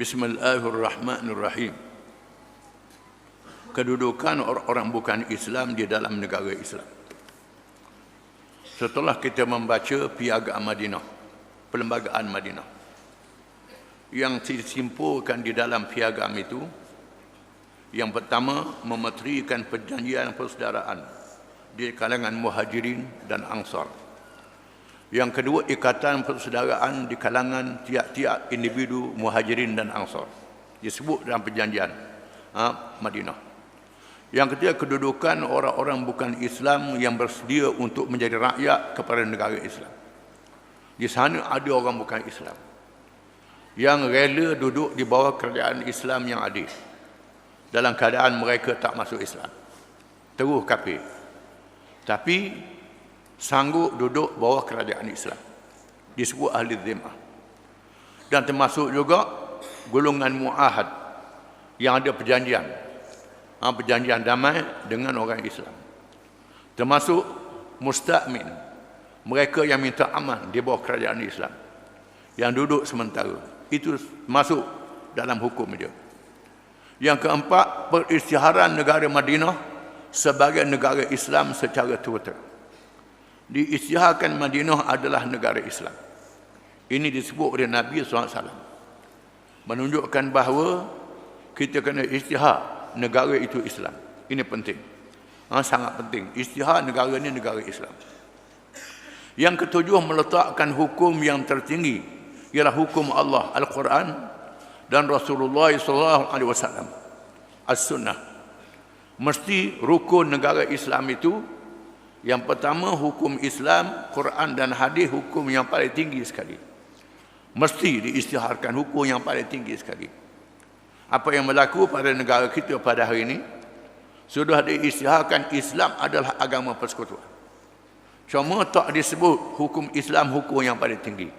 Bismillahirrahmanirrahim. Kedudukan orang-orang bukan Islam di dalam negara Islam. Setelah kita membaca Piagam Madinah, Perlembagaan Madinah, yang disimpulkan di dalam piagam itu, yang pertama, memeterikan perjanjian persaudaraan di kalangan Muhajirin dan Ansar. Yang kedua, ikatan persaudaraan di kalangan tiap-tiap individu Muhajirin dan Ansar, disebut dalam perjanjian Madinah. Yang ketiga, kedudukan orang-orang bukan Islam yang bersedia untuk menjadi rakyat kepada negara Islam. Di sana ada orang bukan Islam yang rela duduk di bawah kerajaan Islam yang adil, dalam keadaan mereka tak masuk Islam, terus kafir, tapi sanggup duduk bawah kerajaan Islam, disebut ahli zimmah. Dan termasuk juga golongan muahad yang ada perjanjian damai dengan orang Islam. Termasuk musta'min, mereka yang minta aman di bawah kerajaan Islam, yang duduk sementara. Itu masuk dalam hukum dia. Yang keempat, perisytiharan negara Madinah sebagai negara Islam secara terang. Diisytiharkan Madinah adalah negara Islam. Ini disebut oleh Nabi SAW, menunjukkan bahawa kita kena isytihar negara itu Islam. Ini penting, sangat penting. Isytihar negara ini negara Islam. Yang ketujuh, meletakkan hukum yang tertinggi, ialah hukum Allah, Al-Quran, dan Rasulullah SAW, As-Sunnah. Mesti rukun negara Islam itu, yang pertama hukum Islam, Quran dan hadis, hukum yang paling tinggi sekali. Mesti diisytiharkan hukum yang paling tinggi sekali. Apa yang berlaku pada negara kita pada hari ini, sudah diisytiharkan Islam adalah agama persekutuan. Cuma tak disebut hukum Islam hukum yang paling tinggi.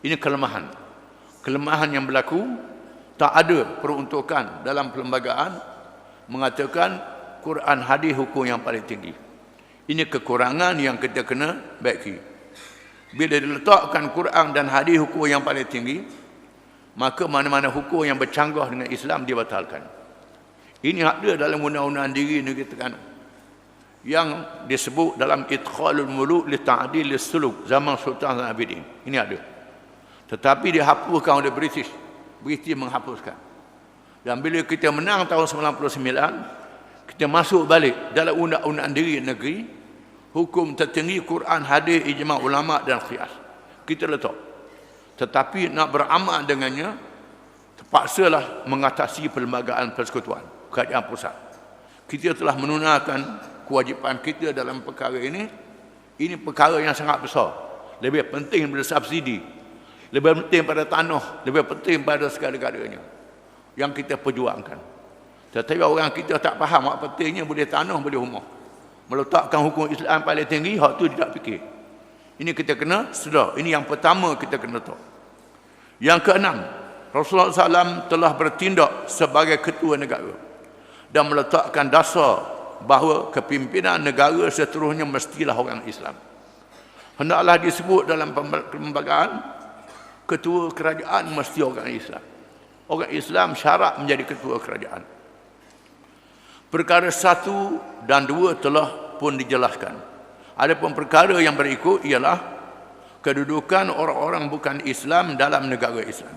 Ini kelemahan. Kelemahan yang berlaku, tak ada peruntukan dalam perlembagaan mengatakan Quran hadis hukum yang paling tinggi. Ini kekurangan yang kita kena baiki. Bila diletakkan Quran dan hadis hukum yang paling tinggi, maka mana-mana hukum yang bercanggah dengan Islam dibatalkan. Ini ada dalam undang-undang diri negeri Terengganu, yang disebut dalam Idkhalul Muluk li Ta'dil Suluk zaman Sultan Zainal Abidin. Ini ada. Tetapi dihapuskan oleh British. British menghapuskan. Dan bila kita menang tahun 99, kita masuk balik dalam undang-undang diri negeri, hukum tertinggi Quran, hadis, ijma' ulama' dan qiyas. Kita letak. Tetapi nak beramal dengannya, terpaksalah mengatasi perlembagaan persekutuan, kerajaan pusat. Kita telah menunaikan kewajipan kita dalam perkara ini. Ini perkara yang sangat besar. Lebih penting daripada subsidi, lebih penting pada tanah, lebih penting pada segala-galanya yang kita perjuangkan. Tetapi orang kita tak faham apa pentingnya boleh tanah, boleh rumah. Meletakkan hukum Islam paling tinggi, hak tu tidak fikir. Ini kita kena sedar. Ini yang pertama kita kena tahu. Yang keenam, Rasulullah SAW telah bertindak sebagai ketua negara dan meletakkan dasar bahawa kepimpinan negara seterusnya mestilah orang Islam. Hendaklah disebut dalam perlembagaan, ketua kerajaan mesti orang Islam. Orang Islam syarat menjadi ketua kerajaan. Perkara 1 dan 2 telah pun dijelaskan. Adapun perkara yang berikut ialah kedudukan orang-orang bukan Islam dalam negara Islam.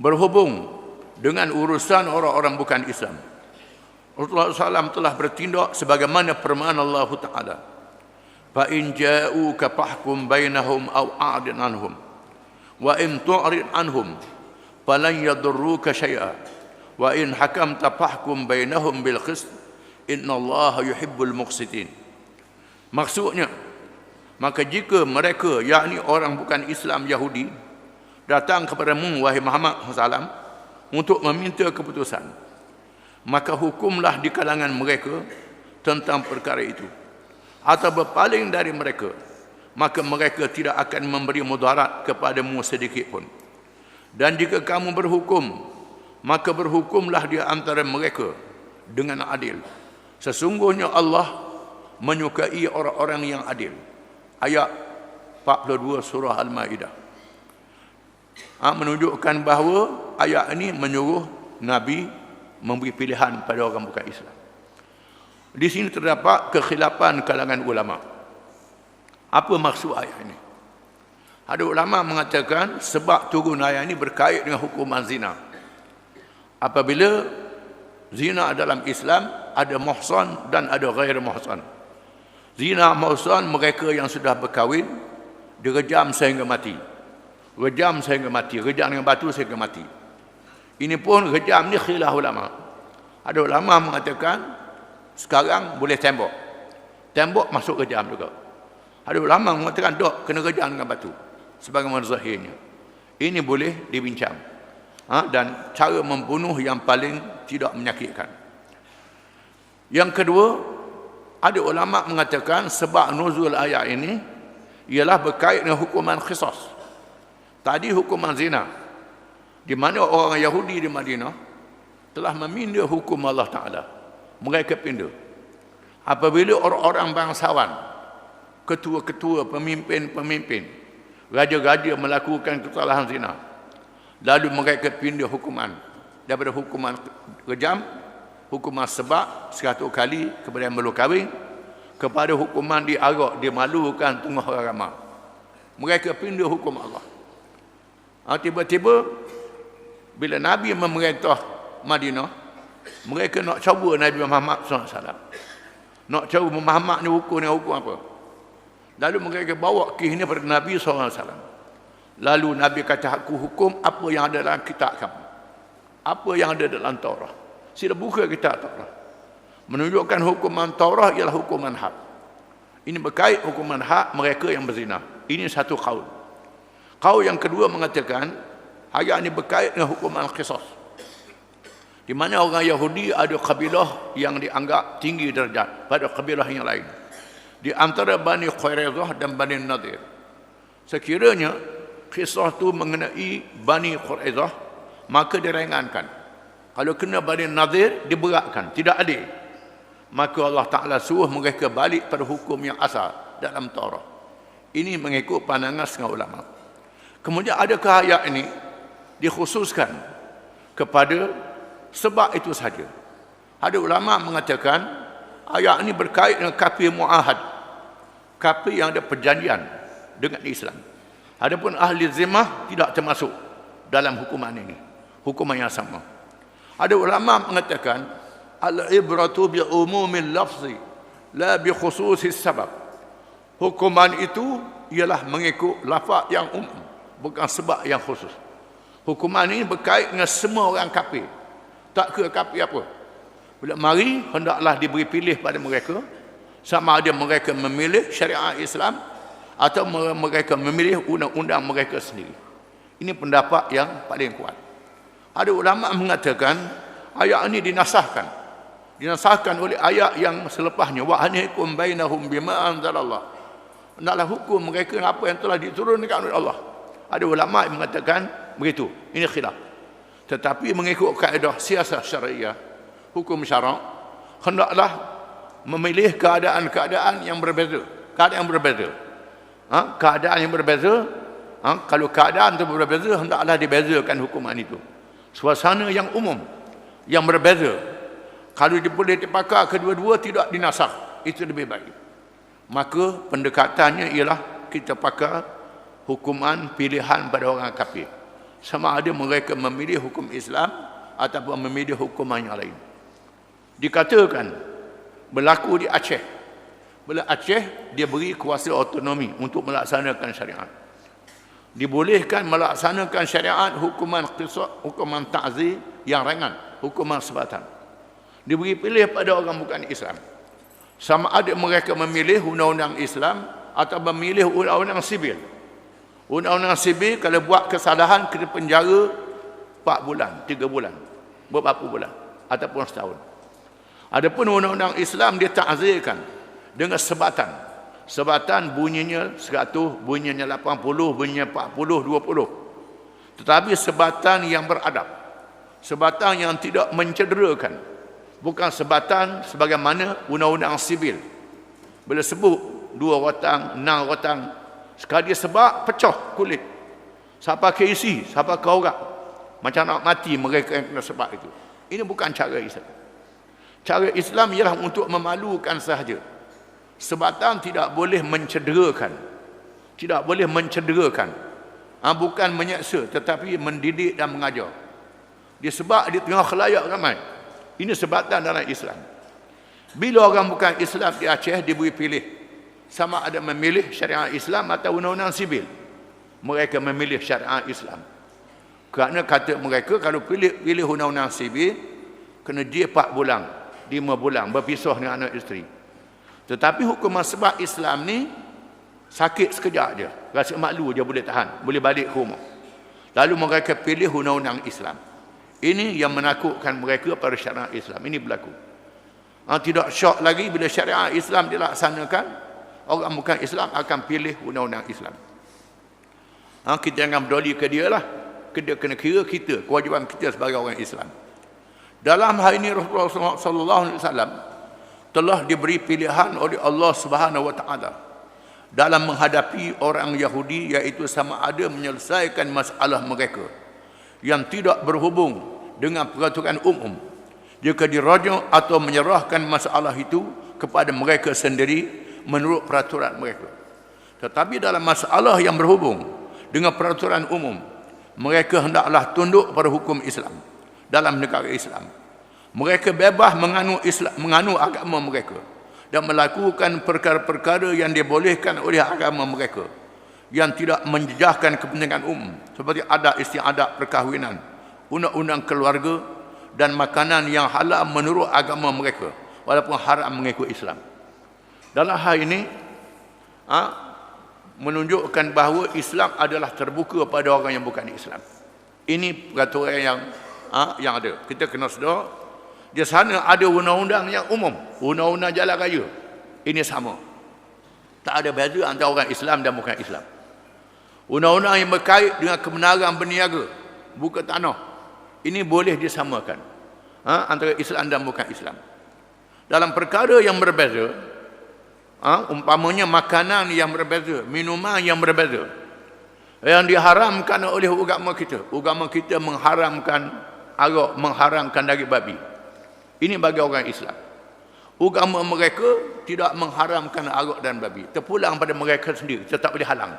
Berhubung dengan urusan orang-orang bukan Islam, Rasulullah SAW telah bertindak sebagaimana firman Allah Ta'ala, fa in ja'uka fahkum bainahum aw a'rid anhum wa in tu'rid anhum falan yadurruka syai'a wa in hakamta fahkum bainahum bil qist innallaha yuhibbul muqsitin. Maksudnya, maka jika mereka, yakni orang bukan Islam Yahudi, datang kepadamu wahai Muhammad SAW untuk meminta keputusan, maka hukumlah di kalangan mereka tentang perkara itu. Atau berpaling dari mereka, maka mereka tidak akan memberi mudarat kepadamu sedikit pun. Dan jika kamu berhukum, maka berhukumlah di antara mereka dengan adil. Sesungguhnya Allah menyukai orang-orang yang adil. Ayat 42 surah Al-Ma'idah. Menunjukkan bahawa ayat ini menyuruh Nabi memberi pilihan pada orang bukan Islam. Di sini terdapat kekhilafan kalangan ulama. Apa maksud ayat ini? Ada ulama mengatakan sebab turun ayat ini berkait dengan hukuman zina. Apabila zina dalam Islam ada muhsan dan ada ghair muhsan. Zina muhsan mereka yang sudah berkahwin direjam sehingga mati. Rejam sehingga mati, rejam dengan batu sehingga mati. Ini pun rejam ni khilaf ulama. Ada ulama mengatakan sekarang boleh tembok. Tembok masuk rejam juga. Ada ulama mengatakan dok kena rejam dengan batu. Sebagaimana zahirnya. Ini boleh dibincang. Dan cara membunuh yang paling tidak menyakitkan. Yang kedua, ada ulama mengatakan sebab nuzul ayat ini ialah berkait dengan hukuman qisas. Tadi hukuman zina, di mana orang Yahudi di Madinah telah meminda hukum Allah Ta'ala. Mereka pindah. Apabila orang-orang bangsawan, ketua-ketua, pemimpin-pemimpin, raja-raja melakukan kesalahan zina, lalu mereka pindah hukuman daripada hukuman rejam, hukuman sebab 100 kali kepada yang belum kahwin, kepada hukuman diarak, dimalukan tengah orang ramai. Mereka pindah hukum Allah. Tiba-tiba bila Nabi memerintah Madinah, mereka nak cuba Nabi Muhammad SAW. Nak cuba Muhammad ni hukum apa. Lalu mereka bawa kisah pada Nabi SAW. Lalu Nabi kata, aku hukum apa yang ada dalam kitab kamu. Apa yang ada dalam Taurat. Sila buka kitab Taurat. Menunjukkan hukuman Taurat ialah hukuman hak. Ini berkait hukuman hak mereka yang berzina. Ini satu kaul. Kaul yang kedua mengatakan ayat ini berkait dengan hukuman qisas. Di mana orang Yahudi ada kabilah yang dianggap tinggi darjat pada kabilah yang lain. Di antara Bani Quraizah dan Bani Nadir. Sekiranya qisas itu mengenai Bani Quraizah, maka diringankan. Kalau kena Bani Nadir, diberatkan, tidak adil. Maka Allah Ta'ala suruh mereka balik pada hukum yang asal dalam Taurat. Ini mengikut pandangan setengah ulama. Kemudian adakah ayat ini dikhususkan kepada sebab itu saja? Ada ulama mengatakan ayat ini berkait dengan kafir mu'ahad, kafir yang ada perjanjian dengan Islam. Adapun ahli zimmah tidak termasuk dalam hukuman ini, hukuman yang sama. Ada ulama mengatakan al-ibratu bi umumil lafzi la bi khususis sabab. Hukuman itu ialah mengikut lafaz yang umum, bukan sebab yang khusus. Hukuman ini berkait dengan semua orang kafir. Tak ke kafir apa. Bila mari, hendaklah diberi pilih pada mereka. Sama ada mereka memilih syariat Islam atau mereka memilih undang-undang mereka sendiri. Ini pendapat yang paling kuat. Ada ulama mengatakan ayat ini dinasahkan. Dinasahkan oleh ayat yang selepasnya. Wa anhikum bainahum bima anzalallah. Hendaklah hukum mereka apa yang telah diturunkan oleh Allah. Ada ulama yang mengatakan begitu. Ini khilaf. Tetapi mengikut kaedah siasah syariah, hukum syarak, hendaklah memilih keadaan-keadaan yang berbeza. Keadaan yang berbeza. Keadaan yang berbeza. Kalau keadaan itu berbeza, hendaklah dibezakan hukuman itu. Suasana yang umum, yang berbeza. Kalau boleh dipakai kedua-dua, tidak dinasakh. Itu lebih baik. Maka pendekatannya ialah kita pakai hukuman pilihan pada orang kafir. Sama ada mereka memilih hukum Islam ataupun memilih hukuman yang lain. Dikatakan berlaku di Aceh. Bila Aceh dia beri kuasa otonomi untuk melaksanakan syariat. Dibolehkan melaksanakan syariat hukuman qisas, hukuman ta'zir yang ringan, hukuman sebatan. Diberi pilih pada orang bukan Islam. Sama ada mereka memilih undang-undang Islam atau memilih undang-undang sibil. Undang-undang sibil kalau buat kesalahan kena penjara 4 bulan, 3 bulan, beberapa bulan ataupun setahun. Adapun undang-undang Islam dia ta'zirkan dengan sebatan. Sebatan bunyinya 100, bunyinya 80, bunyinya 40, 20. Tetapi sebatan yang beradab. Sebatan yang tidak mencederakan. Bukan sebatan sebagaimana undang-undang sibil. Bila sebut 2 rotang, 6 rotang, sekali sebab pecah kulit. Siapa KC, siapa kaurat. Macam nak mati mereka yang kena sebab itu. Ini bukan cara Islam. Cara Islam ialah untuk memalukan sahaja. Sebatan tidak boleh mencederakan. Tidak boleh mencederakan. Bukan menyeksa tetapi mendidik dan mengajar. Disebab di tengah khalayak ramai. Ini sebatan dalam Islam. Bila orang bukan Islam di Aceh diberi pilih, sama ada memilih syariat Islam atau undang-undang sibil, mereka memilih syariat Islam. Kerana kata mereka kalau pilih undang-undang sibil, kena dia 4 bulan, 5 bulan berpisah dengan anak isteri. Tetapi hukuman sebab Islam ni sakit sekejap je, rasa malu je boleh tahan, boleh balik ke rumah. Lalu mereka pilih undang-undang Islam. Ini yang menakutkan mereka pada syariat Islam. Ini berlaku. Tidak syok lagi bila syariat Islam dilaksanakan, orang bukan Islam akan pilih undang-undang Islam. Kita jangan berdoli ke dia lah. Kita kena kira kita, kewajiban kita sebagai orang Islam. Dalam hal ini Rasulullah SAW telah diberi pilihan oleh Allah Subhanahu Wa Taala dalam menghadapi orang Yahudi, iaitu sama ada menyelesaikan masalah mereka yang tidak berhubung dengan peraturan umum, jika dirajuk atau menyerahkan masalah itu kepada mereka sendiri menurut peraturan mereka. Tetapi dalam masalah yang berhubung dengan peraturan umum, mereka hendaklah tunduk pada hukum Islam dalam negara Islam. Mereka bebas menganut agama mereka dan melakukan perkara-perkara yang dibolehkan oleh agama mereka yang tidak menjejaskan kepentingan umum, seperti adat istiadat perkahwinan, undang-undang keluarga dan makanan yang halal menurut agama mereka walaupun haram mengikut Islam. Dalam hal ini menunjukkan bahawa Islam adalah terbuka pada orang yang bukan Islam. Ini peraturan yang ada. Kita kena sedar di sana ada undang-undang yang umum, undang-undang jalan raya. Ini sama. Tak ada beza antara orang Islam dan bukan Islam. Undang-undang yang berkait dengan kebenaran berniaga, buka tanah, ini boleh disamakan antara Islam dan bukan Islam. Dalam perkara yang berbeza, umpamanya makanan yang berbeza, minuman yang berbeza, yang diharamkan oleh agama kita mengharamkan arak, mengharamkan daging babi. Ini bagi orang Islam. Agama mereka tidak mengharamkan arak dan babi, terpulang pada mereka sendiri, tetap boleh halang.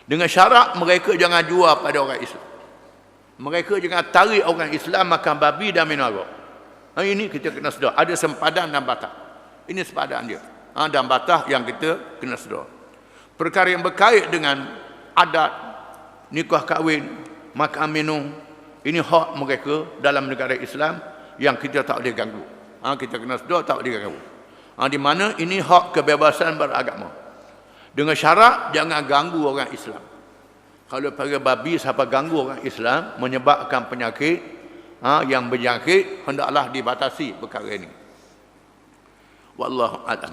Dengan syarat mereka jangan jual pada orang Islam. Mereka jangan tarik orang Islam makan babi dan minum arak. Ini kita kena sedar. Ada sempadan dan batas. Ini sempadan dia. Dan batas yang kita kena sedar. Perkara yang berkait dengan adat, nikah kahwin, makan minum, ini hak mereka dalam negara Islam yang kita tak boleh ganggu. Kita kena sedar tak boleh ganggu. Di mana ini hak kebebasan beragama. Dengan syarat jangan ganggu orang Islam. Kalau perkara babi siapa ganggu orang Islam menyebabkan penyakit yang berjangkit, hendaklah dibatasi perkara ini. Wallahu a'lam.